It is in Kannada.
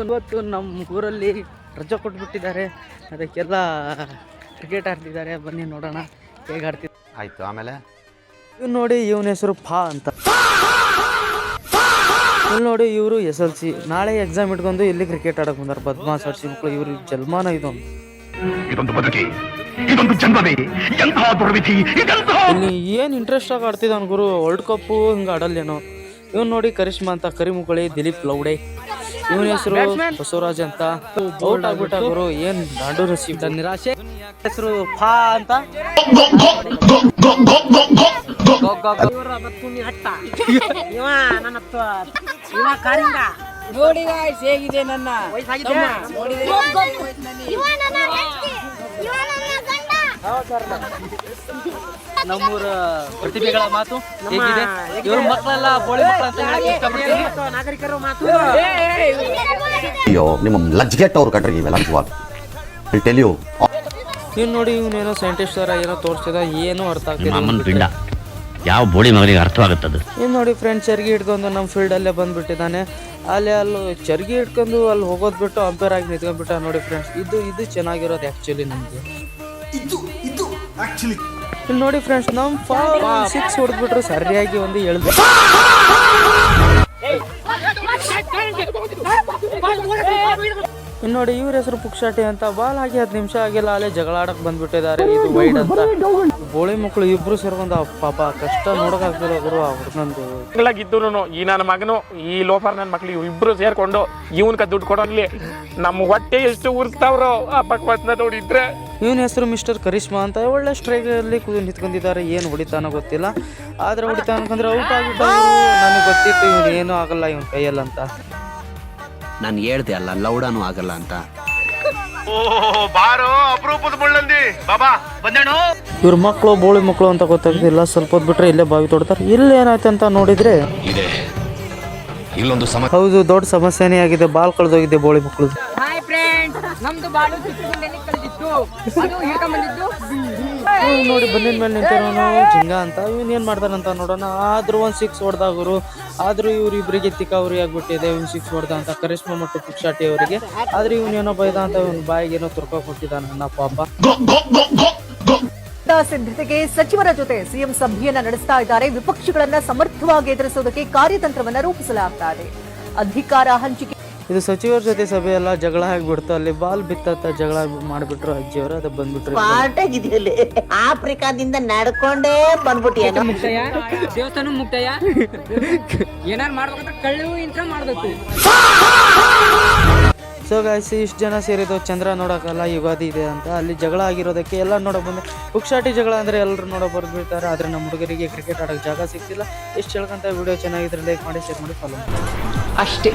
ಇವತ್ತು ನಮ್ಮ ಊರಲ್ಲಿ ರಜೆ ಕೊಟ್ಬಿಟ್ಟಿದ್ದಾರೆ, ಅದಕ್ಕೆಲ್ಲ ಕ್ರಿಕೆಟ್ ಆಡ್ತಿದ್ದಾರೆ. ಬನ್ನಿ ನೋಡೋಣ ಹೇಗೆ ಆಡ್ತಿದ್ದಾರೆ. ಆಯ್ತು, ಆಮೇಲೆ ಇವ್ನು ನೋಡಿ, ಇವನ ಹೆಸರು ಫಾ ಅಂತ. ಇಲ್ಲಿ ನೋಡಿ, ಇವರು SLC ನಾಳೆ ಎಕ್ಸಾಮ್ ಇಟ್ಕೊಂಡು ಇಲ್ಲಿ ಕ್ರಿಕೆಟ್ ಆಡಕ್ಕೆ ಬಂದಾರೆ. ಬದ್ಮಾಸ್ ಆಡ್ಸಿ ಮಕ್ಕಳು, ಇವ್ರ ಜಲ್ಮಾನ ಇದೊಂದು. ಇಲ್ಲಿ ಏನು ಇಂಟ್ರೆಸ್ಟ್ ಆಗಿ ಆಡ್ತಿದ್ದಾನ ಗುರು. ವರ್ಲ್ಡ್ ಕಪ್ಪು ಹಿಂಗೆ ಆಡಲ್ಲೇನೋ. ಇವನು ನೋಡಿ ಕರಿಷ್ಮಾ ಅಂತ, ಕರಿಮುಕಳಿ, ದಿಲೀಪ್ ಲೌಡೆ. ಇವನ ಹೆಸರು ಬಸವರಾಜ್ ಅಂತ. ಔಟ್ ಆಗ್ಬಿಟ್ಟ ಗುರು. ಏನ್ ದಾಂಡು ರಸಿ ನಿರಾಶೆ. ಹೆಸರು ಫಾ ಅಂತ. ನೋಡಿ ಹೇಗಿದೆ ನನ್ನ ನಮ್ಮೂರ ಪ್ರತಿಭೆಗಳ ಮಾತು ಹೇಗಿದೆ. ಇವ್ರ ಮಕ್ಕಳೆಲ್ಲ ಬೋಳಿ ಮಕ್ಕಳು ಅಂತ ಹೇಳಕ್ ಇಷ್ಟಪಡ್ತೀನಿ. ನಾಗರಿಕರ ಮಾತು. ಅಯ್ಯೋ, ನಿಮ್ಮ ಲಜ್ಜೆಟ್ ಅವ್ರು ಕಟ್ರಿ ಇವೆಲ್ಲ ನಿಜವಾದ. ಇವ್ನು ನೋಡಿ, ಇವನೇನೋ ಸೈಂಟಿಸ್ಟ್ ತರ ಏನೋ ತೋರಿಸ್ತಿದ, ಏನೂ ಅರ್ಥ ಆಗ್ತಿಲ್ಲ. ಯಾವ ಬೋಳಿ ಮಗನಿಗೆ ಅರ್ಥವಾಗುತ್ತದೆ. ಇನ್ನು ನೋಡಿ ಫ್ರೆಂಡ್ಸ್, ಚರ್ಗಿ ಹಿಡ್ಕೊಂಡು ನಮ್ಮ ಫೀಲ್ಡಲ್ಲೇ ಬಂದ್ಬಿಟ್ಟಿದ್ದಾನೆ. ಅಲ್ಲಿ ಚರ್ಗಿ ಹಿಡ್ಕೊಂಡು ಅಲ್ಲಿ ಹೋಗೋದು ಬಿಟ್ಟು ಅಂಪೈರ್ ಆಗಿ ನಿಂತ್ಕೊಂಡ್ಬಿಟ್ಟ. ನೋಡಿ ಫ್ರೆಂಡ್ಸ್, ಇದು ಚೆನ್ನಾಗಿರೋದು ಆ್ಯಕ್ಚುಲಿ ನಮಗೆ. ಇಲ್ಲಿ ನೋಡಿ ಫ್ರೆಂಡ್ಸ್, ನಮ್ಮ 6 ಹೊಡೆದ್ಬಿಟ್ರು ಸರಿಯಾಗಿ ಒಂದು ಎಳ್ದು. ಇನ್ನು ನೋಡಿ, ಇವ್ರ ಹೆಸರು ಪುಕ್ಷಾಟಿ ಅಂತ. ಬಾಲ್ ಆಗಿ 10 ನಿಮಿಷ ಆಗಿಲ್ಲ, ಅಲ್ಲೇ ಜಗಳ ಆಡಕ್ ಬಂದ್ಬಿಟ್ಟಿದ್ದಾರೆ. ಇದು ವೈಡ್ ಅಂತ. ಬೋಳಿ ಮಕ್ಕಳು ಇಬ್ರು ಸೇರ್ಕೊಂಡ ಪಾಪ ಕಷ್ಟ ನೋಡೋಕಾಗ್ತಿಲ್ಲ ಗುರು. ಆ ಹುಡುಗಂದು ಇದ್ದು ಈ ನನ್ನ ಮಗನು ಈ ಲೋಫರ್ ನನ್ನ ಮಕ್ಳು ಇಬ್ರು ಸೇರ್ಕೊಂಡು ಇವನ್ಕ ದುಡ್ಡು ಕೊಡೋನ್ಲಿ ನಮ್ಮ ಹೊಟ್ಟೆ ಎಷ್ಟು ಉರ್ಸ್ತಾವ್ರೋ ಆ ಪಕ್ವತ್ನ ನೋಡಿದ್ರೆ. ಇವನ ಹೆಸರು ಮಿಸ್ಟರ್ ಕರಿಷ್ಮಾ ಅಂತ. ಒಳ್ಳೆ ಸ್ಟ್ರೈಕಲ್ಲಿ ನಿಂತ್ಕೊಂಡಿದ್ದಾರೆ. ಏನು ಹೊಡಿತಾನೋ ಗೊತ್ತಿಲ್ಲ, ಆದ್ರೆ ಹೊಡಿತಾನ ಅನ್ಕಂದ್ರೆ ಔಟ್ ಆಗಿಬಿಟ್ಟು. ನನಗೆ ಗೊತ್ತಿತ್ತು ಇವನು ಏನೂ ಆಗಲ್ಲ ಇವನ್ ಕೈಯಲ್ಲ ಅಂತ. ನಾನು ಹೇಳ್ದೆ ಅಲ್ಲ, ಲೌಡಾನು ಆಗಲ್ಲ ಅಂತ. ಇವ್ರ ಮಕ್ಕಳು ಬೋಳಿ ಮಕ್ಕಳು ಅಂತ ಗೊತ್ತಾಗ್ತಿಲ್ಲ. ಸ್ವಲ್ಪ ಹೊತ್ತು ಬಿಟ್ರೆ ಇಲ್ಲೇ ಬಾವಿ ತೊಡ್ತಾರೆ. ಇಲ್ಲಿ ಏನಾಯ್ತು ಅಂತ ನೋಡಿದ್ರೆ ಹೌದು, ದೊಡ್ಡ ಸಮಸ್ಯೆನೇ ಆಗಿದೆ. ಬಾಲ್ ಕಳೆದೋಗಿದೆ ಬೋಳಿ ಮಕ್ಕಳು. ನೋಡಿ ಬಂದಿನ ಮೇಲೆ ನಿಂತಿರೋನು ಜಿಂಗ ಅಂತ. ಇವನ್ ಏನ್ ಮಾಡ್ತಾನಂತ ನೋಡೋಣ. ಆದ್ರೂ 6 ಹೊಡೆದಾಗರು. ಆದ್ರೂ ಇವ್ರಿಬ್ರಿಗೆ ತಿಕ್ಕಾವ್ರಿ ಆಗ್ಬಿಟ್ಟಿದೆ. ಇವ್ನು 6 ಹೊಡೆದ ಅಂತ ಕರಿಷ್ಮಾ ಮತ್ತು ಪುಕ್ಷಾಟಿ ಅವರಿಗೆ. ಆದ್ರೆ ಇವನೇನೋ ಬೈದ ಅಂತ ಇವನ್ ಬಾಯಿಗೆ ಏನೋ ತುರ್ಕ ಕೊಟ್ಟಿದ್ದಾನ ನನ್ನ ಪಾಪ. ಸಿದ್ಧತೆಗೆ ಸಚಿವರ ಜೊತೆ ಸಿಎಂ ಸಭೆಯನ್ನ ನಡೆಸ್ತಾ ಇದ್ದಾರೆ. ವಿಪಕ್ಷಗಳನ್ನ ಸಮರ್ಥವಾಗಿ ಎದುರಿಸುವುದಕ್ಕೆ ಕಾರ್ಯತಂತ್ರವನ್ನ ರೂಪಿಸಲಾಗ್ತಾ ಇದೆ. ಅಧಿಕಾರ ಹಂಚಿಕೆ. ಇದು ಸಚಿವರ ಜೊತೆ ಸಭೆ ಎಲ್ಲ ಜಗಳ ಆಗಿಬಿಡ್ತು. ಅಲ್ಲಿ ಬಾಲ್ ಬಿತ್ತ ಜಗಳ ಮಾಡಿಬಿಟ್ರು ಅಜ್ಜಿಯವರು. ಅದ ಬಂದ್ಬಿಟ್ರು. ಆಫ್ರಿಕಾದಿಂದ ನಡ್ಕೊಂಡೇ ಬಂದ್ಬಿಟ್ಟಿಯ ದೇವಸ್ಥಾನ ಮುಕ್ತಾಯ ಏನಾರು ಮಾಡ್ಬೇಕಂತ ಕಳ್ಳು ಇಂತ ಮಾಡ್ಬೇಕು. ಸೊ ಗಾಯ್ಸ್, ಇಷ್ಟು ಜನ ಸೇರಿದ್ದು ಚಂದ್ರ ನೋಡೋಕ್ಕಲ್ಲ, ಯುಗಾದಿ ಇದೆ ಅಂತ. ಅಲ್ಲಿ ಜಗಳ ಆಗಿರೋದಕ್ಕೆ ಎಲ್ಲ ನೋಡೋಕೆ ಬಂದೆ. ಪುಕ್ಷಾಟಿ ಜಗಳ ಅಂದರೆ ಎಲ್ಲರೂ ನೋಡೋಕೆ ಬರ್ಬಿಡ್ತಾರೆ. ಆದರೆ ನಮ್ಮ ಹುಡುಗರಿಗೆ ಕ್ರಿಕೆಟ್ ಆಡೋಕ್ಕೆ ಜಾಗ ಸಿಗ್ತಿಲ್ಲ. ಎಷ್ಟು ಹೇಳ್ಕೊಂತ ವಿಡಿಯೋ ಚೆನ್ನಾಗಿದ್ರೆ ಲೈಕ್ ಮಾಡಿ, ಶೇರ್ ಮಾಡಿ, ಫಾಲೋ ಮಾಡಿ ಅಷ್ಟೇ.